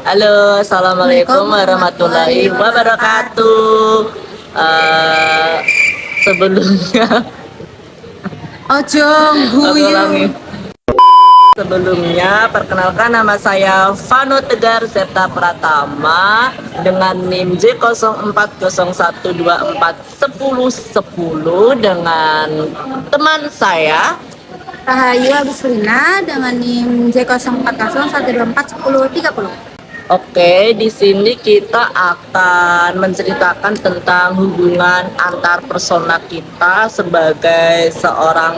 Halo, assalamualaikum warahmatullahi wabarakatuh. Eh, Sebelumnya, Ojo aku ulangi. guyu. Sebelumnya, perkenalkan nama saya Vano Tegar Zeta Pratama dengan NIM J041241010 dengan teman saya. Rahayu Aguslina dengan NIM J04012411030. Oke, di sini kita akan menceritakan tentang hubungan antar persona kita sebagai seorang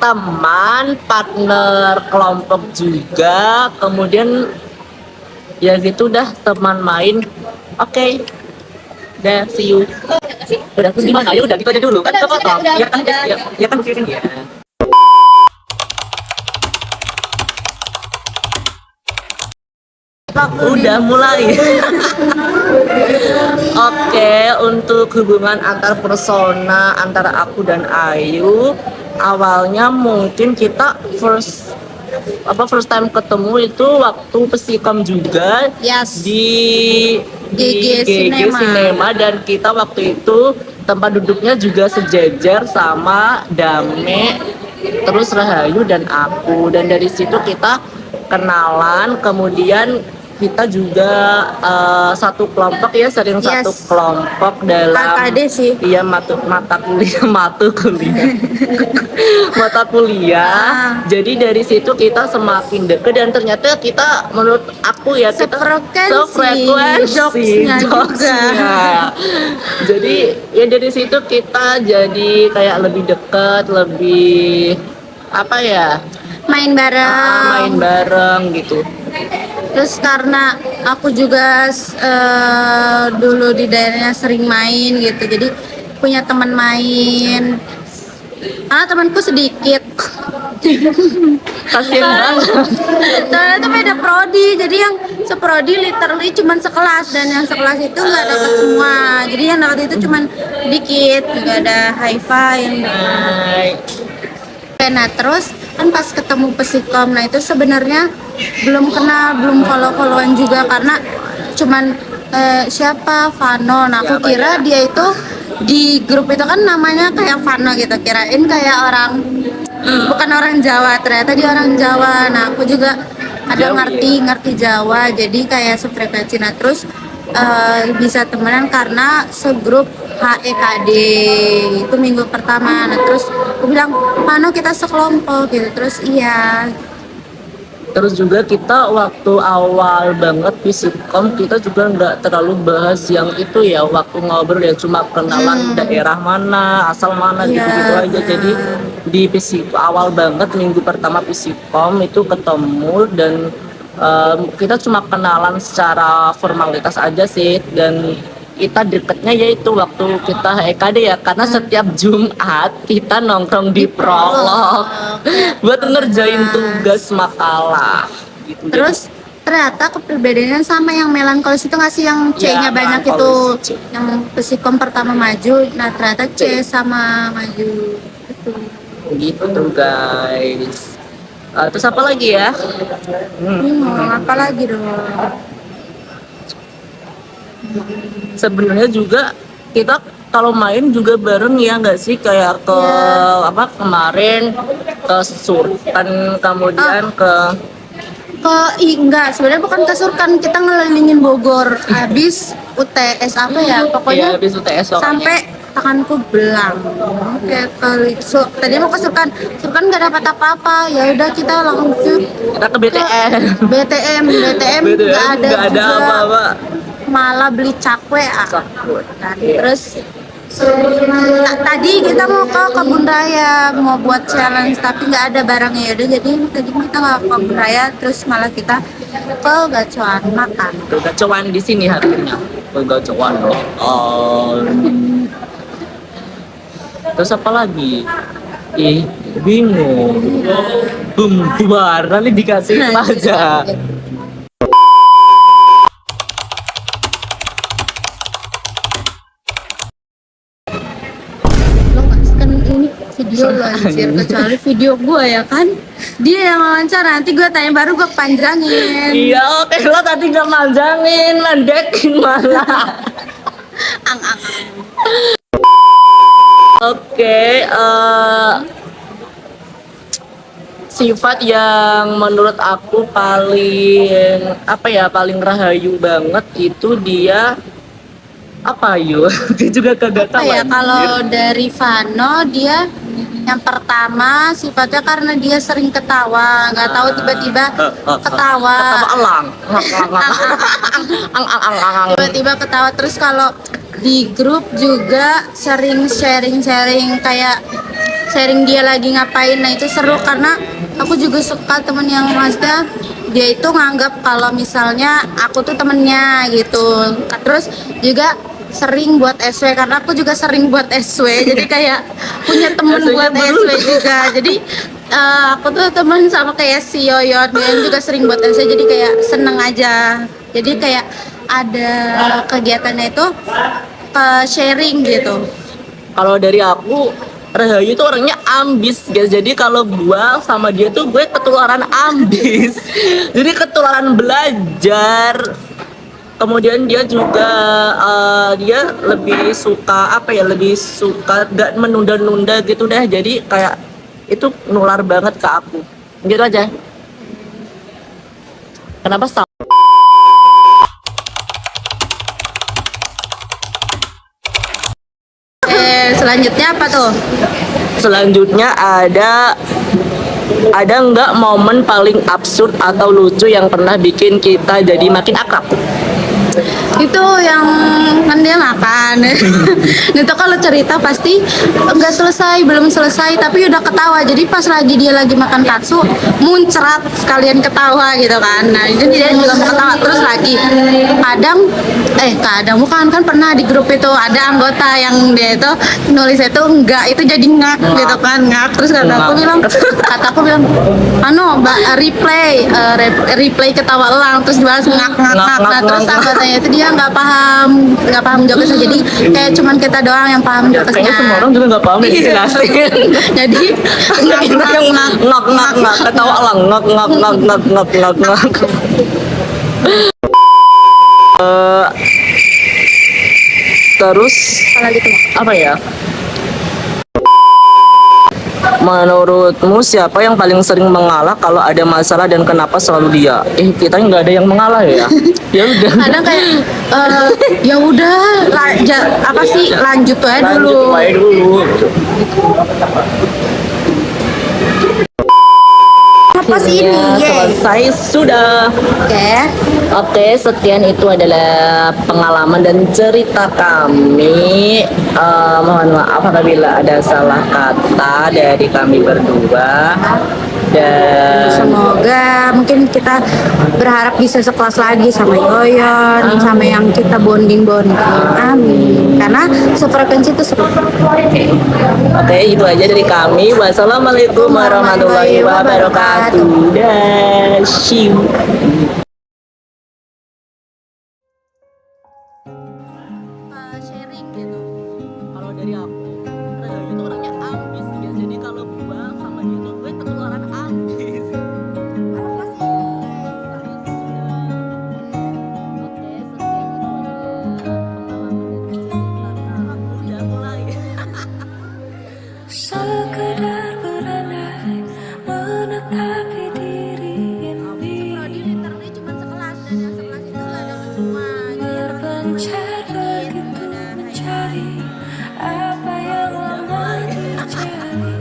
teman, partner kelompok juga, kemudian ya gitu dah teman main. Oke, dah see you. Udah terus gimana? Ya udah gitu aja dulu kan kita potong. Ya kan ya kan di sini ya. Udah mulai. Oke, untuk hubungan antar persona antara aku dan Ayu, awalnya mungkin kita first time ketemu itu waktu Pesikom juga Yes. di GG Cinema, dan kita waktu itu tempat duduknya juga sejajar sama Dame, terus Rahayu dan aku, dan dari situ kita kenalan, kemudian kita juga satu kelompok ya, sering Yes. satu kelompok dalam KKD sih. iya mata kuliah mata kuliah. Jadi dari situ kita semakin deket, dan ternyata kita, menurut aku ya, kita Sefrekuensi, jokesnya Jadi ya dari situ kita jadi kayak lebih deket, lebih apa ya, Main bareng. main bareng gitu. Terus karena aku juga dulu di daerahnya sering main gitu, jadi punya teman main. Karena temanku sedikit. Kasian banget. Soalnya itu beda prodi, jadi yang seprodi literally cuman sekelas, dan yang sekelas itu nggak dapat semua. Jadi yang dapat itu cuman dikit, nggak ada hi-fi yang dapat. Nah terus kan pas ketemu Pesikom, nah itu sebenarnya belum kenal, belum follow-followan juga, karena cuman siapa Vano. Nah aku kira dia itu di grup itu kan namanya kayak Vano gitu, kirain kayak orang bukan orang Jawa, ternyata dia orang Jawa. Nah aku juga ada ngerti Jawa, jadi kayak sefrekuensi. Nah terus bisa temenan karena segrup HEKD itu minggu pertama. Nah terus aku bilang, Vano kita sekelompok gitu, terus iya. Terus juga kita waktu awal banget Pisikom, kita juga nggak terlalu bahas yang itu ya, waktu ngobrol ya cuma kenalan daerah mana, asal mana, Iya, gitu-gitu aja. benar. Jadi di Pisikom awal banget minggu pertama Pisikom itu ketemu, dan kita cuma kenalan secara formalitas aja sih, dan kita deketnya yaitu waktu kita HEKD ya, karena setiap Jumat kita nongkrong di prolog buat ngerjain tugas makalah gitu. Terus ternyata kepribadiannya sama yang melankolis itu, nggak sih, yang Ya, C-nya banyak itu, melankolis, C. yang Pesikom pertama maju. Nah ternyata C sama maju itu. Gitu guys. Terus apa lagi ya? Bingung apa lagi dong. Sebenarnya juga kita kalau main juga bareng ya nggak sih, kayak ke apa kemarin ke Surtan, kemudian Enggak, sebenarnya bukan ke Surkan, kita ngelilingin Bogor habis UTS apa ya, pokoknya ya habis UTS pokoknya. sampai tanganku belang. Kayak kali tadi mau ke Surkan nggak dapat apa-apa, ya udah kita langsung kita ke BTM. BTM nggak ada nggak ada juga, apa-apa. malah beli cakwe. Iya. Terus tadi kita mau ke Kebun Raya mau buat challenge, tapi nggak ada barangnya. Udah, jadi tadi kita nggak ke Kebun Raya, terus malah kita ke gacuan makan. Tuh, gacoan di sini harganya. Gacoan. Terus apa lagi? Bingung. Bubar, nanti dikasih aja. Lo nggak kan ini video dulu anjir, kecuali video gue ya kan. Dia yang wawancara, nanti gue tanya baru gue panjangin. Iya, oke, lo tadi gak manjangin, mendekin malah. Ang. Oke, sifat yang menurut aku paling paling rahayu banget itu dia apa yuk? Dia juga kagak tahu. Ya kalau dari Vano dia yang pertama sifatnya karena dia sering ketawa, nggak tahu tiba-tiba ketawa. Elang. Tiba-tiba ketawa, terus kalau di grup juga sering sharing kayak sharing dia lagi ngapain. Nah itu seru karena aku juga suka temen yang maksudnya dia itu nganggap kalau misalnya aku tuh temennya gitu. Terus juga sering buat SW karena aku juga sering buat SW, jadi kayak punya temen buat SW juga. Jadi aku tuh temen sama kayak si Yoyon yang juga sering buat SW, jadi kayak seneng aja. Jadi kayak ada kegiatannya itu ke sharing gitu. Kalau dari aku, Rahayu itu orangnya ambis guys. Jadi kalau gua sama dia tuh gue ketularan ambis. Jadi ketularan belajar. Kemudian dia juga dia lebih suka lebih suka gak menunda-nunda gitu deh. Jadi kayak itu nular banget ke aku. Gitu aja. Kenapa Selanjutnya apa tuh? Selanjutnya ada nggak momen paling absurd atau lucu yang pernah bikin kita jadi makin akrab? Itu yang kan dia makan. Itu kalau cerita pasti belum selesai tapi udah ketawa. Jadi pas dia lagi makan katsu muncrat sekalian ketawa gitu kan. Nah itu dia juga mau ketawa terus lagi. Kadang bukan kan pernah di grup itu ada anggota yang dia itu nulis itu enggak, itu jadi ngak gitu kan, ngak. Terus kata aku bilang replay ketawa elang, terus dibalas ngak. Nah terus anggotanya itu dia nggak paham jokesnya, jadi kayak cuman kita doang yang paham jokesnya. Kayaknya semua orang juga nggak paham yang dijelasin. Jadi ngak ketawa elang ngak. Terus apa ya? Menurutmu siapa yang paling sering mengalah kalau ada masalah dan kenapa selalu dia? Kita nggak ada yang mengalah ya? Ya udah. Kadang kayak ya udah lanjut aja dulu. Pas ini selesai sudah. Oke, sekian itu adalah pengalaman dan cerita kami. Mohon maaf apabila ada salah kata dari kami berdua. Dan semoga mungkin kita berharap bisa sekelas lagi sama Yoyon, sama yang kita bonding. Amin. Karena sefrekuensi itu seru. Oke, itu aja dari kami. Wassalamualaikum warahmatullahi wabarakatuh. Dan see you. Sharing gitu. Kalau dari aku, Rahayu itu orangnya ambis ya. Jadi kalau gua sama dia tuh gue ketularan ambis. Oke, sekian itu adalah pengalaman dan cerita. Udah mulai. Sekedar berandai menetapi diri ini, Literally cuma sekelas dan yang sekelas itu gak dapat semua. berpencar begitu mencari apa yang lama terjadi.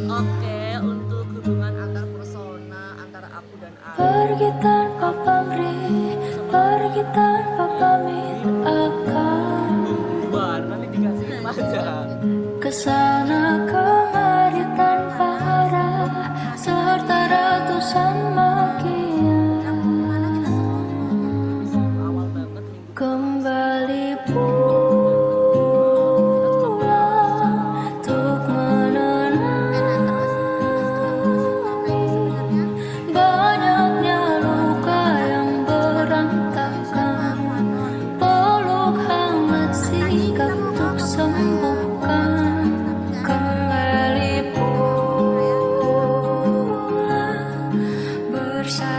Oke, untuk hubungan antar persona antara aku dan Ari. Pergi tanpa pamrih, pergi tanpa pamit akan Bubar, nanti dikasih aja. kesana kemari tanpa arah, serta ratusan makian. Awal banget minggu Kembali pulang untuk menenangi banyaknya luka yang berantakan. Peluk hangat sikap untuk sembuhkan. Kembali bersama.